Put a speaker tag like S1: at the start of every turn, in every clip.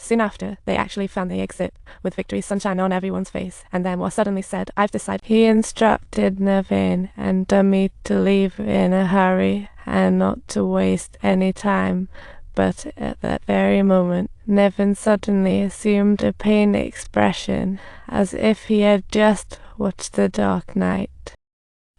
S1: Soon after, they actually found the exit, with victory's sunshine on everyone's face, and then was suddenly said, "I've decided." He instructed Naveen and Dummy to leave in a hurry and not to waste any time. But at that very moment, Nevin suddenly assumed a pained expression, as if he had just watched The Dark Knight.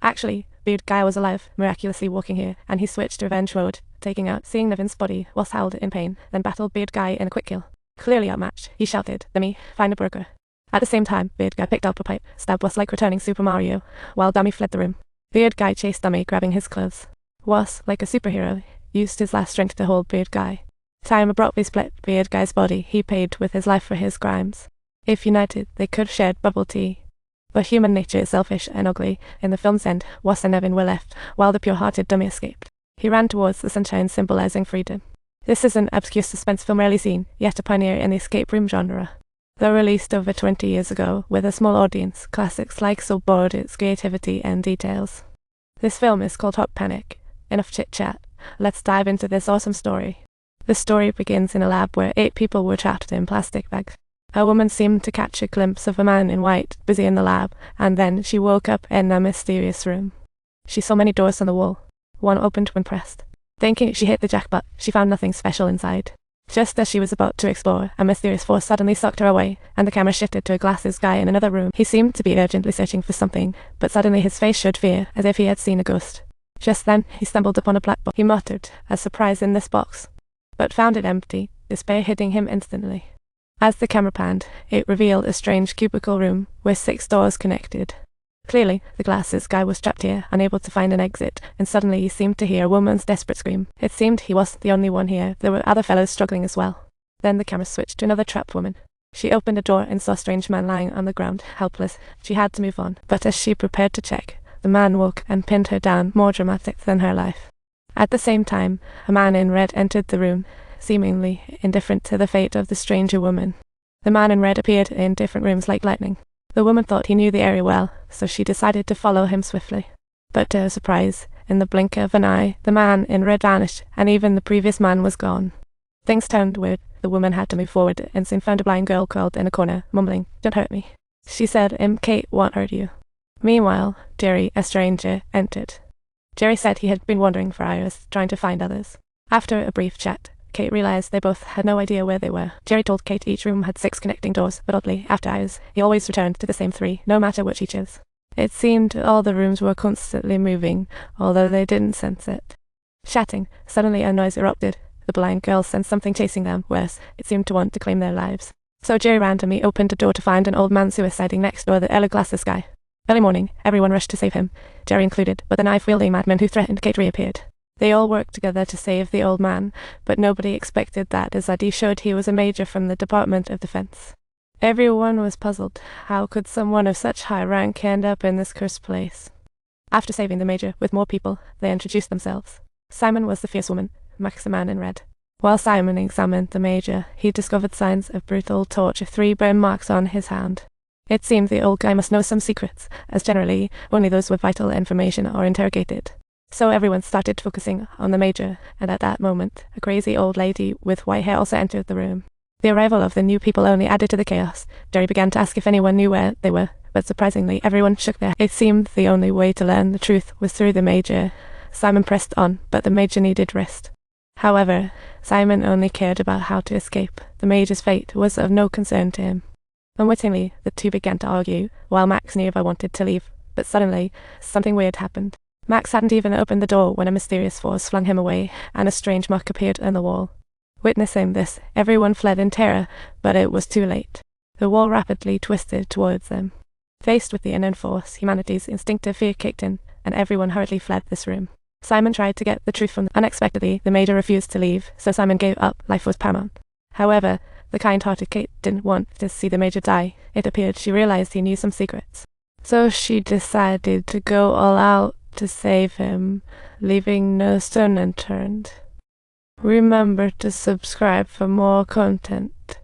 S1: Actually, Beard Guy was alive, miraculously walking here, and he switched to revenge mode, taking out seeing Nevin's body whilst howled in pain, then battled Beard Guy in a quick kill. Clearly outmatched, he shouted, "Dummy, find a broker." At the same time, Beard Guy picked up a pipe, stabbed Was like returning Super Mario, while Dummy fled the room. Beard Guy chased Dummy, grabbing his clothes. Was, like a superhero, used his last strength to hold Beard Guy. Time abruptly split Beard Guy's body. He paid with his life for his crimes. If united, they could have shared bubble tea. But human nature is selfish and ugly. In the film's end, Was and Nevin were left, while the pure-hearted Dummy escaped. He ran towards the sunshine, symbolizing freedom. This is an obscure suspense film rarely seen, yet a pioneer in the escape room genre. Though released over 20 years ago, with a small audience, classics like so bored its creativity and details. This film is called Hot Panic. Enough chit-chat. Let's dive into this awesome story. The story begins in a lab where 8 people were trapped in plastic bags. A woman seemed to catch a glimpse of a man in white busy in the lab, and then she woke up in a mysterious room. She saw many doors on the wall. One opened when pressed. Thinking she hit the jackpot, she found nothing special inside. Just as she was about to explore, a mysterious force suddenly sucked her away, and the camera shifted to a glasses guy in another room. He seemed to be urgently searching for something, but suddenly his face showed fear, as if he had seen a ghost. Just then, he stumbled upon a black box. He muttered, "A surprise in this box," but found it empty, despair hitting him instantly. As the camera panned, it revealed a strange cubicle room with 6 doors connected. Clearly, the glasses guy was trapped here, unable to find an exit, and suddenly he seemed to hear a woman's desperate scream. It seemed he wasn't the only one here. There were other fellows struggling as well. Then the camera switched to another trapped woman. She opened a door and saw a strange man lying on the ground, helpless. She had to move on, but as she prepared to check, the man woke and pinned her down, more dramatic than her life. At the same time, a man in red entered the room, seemingly indifferent to the fate of the stranger woman. The man in red appeared in different rooms like lightning. The woman thought he knew the area well, so she decided to follow him swiftly. But to her surprise, in the blink of an eye, the man in red vanished, and even the previous man was gone. Things turned weird. The woman had to move forward, and soon found a blind girl curled in a corner, mumbling, "Don't hurt me." She said, Kate won't hurt you." Meanwhile, Jerry, a stranger, entered. Jerry said he had been wandering for hours, trying to find others. After a brief chat, Kate realized they both had no idea where they were. Jerry told Kate each room had 6 connecting doors, but oddly, after hours, he always returned to the same 3, no matter which he chose. It seemed all the rooms were constantly moving, although they didn't sense it. Chatting, suddenly a noise erupted. The blind girl sensed something chasing them. Worse, it seemed to want to claim their lives. So Jerry randomly opened a door to find an old man suiciding next door, the yellow glasses guy. Early morning, everyone rushed to save him, Jerry included, but the knife-wielding madman who threatened Kate reappeared. They all worked together to save the old man, but nobody expected that, as ID showed he was a major from the Department of Defense. Everyone was puzzled. How could someone of such high rank end up in this cursed place? After saving the major with more people, they introduced themselves. Simon was the fierce woman, Max the man in red. While Simon examined the major, he discovered signs of brutal torture, 3 burn marks on his hand. It seemed the old guy must know some secrets, as generally only those with vital information are interrogated. So everyone started focusing on the major, and at that moment, a crazy old lady with white hair also entered the room. The arrival of the new people only added to the chaos. Jerry began to ask if anyone knew where they were, but surprisingly, everyone shook their heads. It seemed the only way to learn the truth was through the major. Simon pressed on, but the major needed rest. However, Simon only cared about how to escape. The major's fate was of no concern to him. Unwittingly, the two began to argue, while Max nearby wanted to leave, but suddenly, something weird happened. Max hadn't even opened the door when a mysterious force flung him away, and a strange mark appeared on the wall. Witnessing this, everyone fled in terror, but it was too late. The wall rapidly twisted towards them. Faced with the unknown force, humanity's instinctive fear kicked in, and everyone hurriedly fled this room. Simon tried to get the truth from them. Unexpectedly, the major refused to leave, so Simon gave up. Life was paramount. However, the kind-hearted Kate didn't want to see the major die. It appeared she realized he knew some secrets. So she decided to go all out to save him, leaving no stone unturned. Remember to subscribe for more content.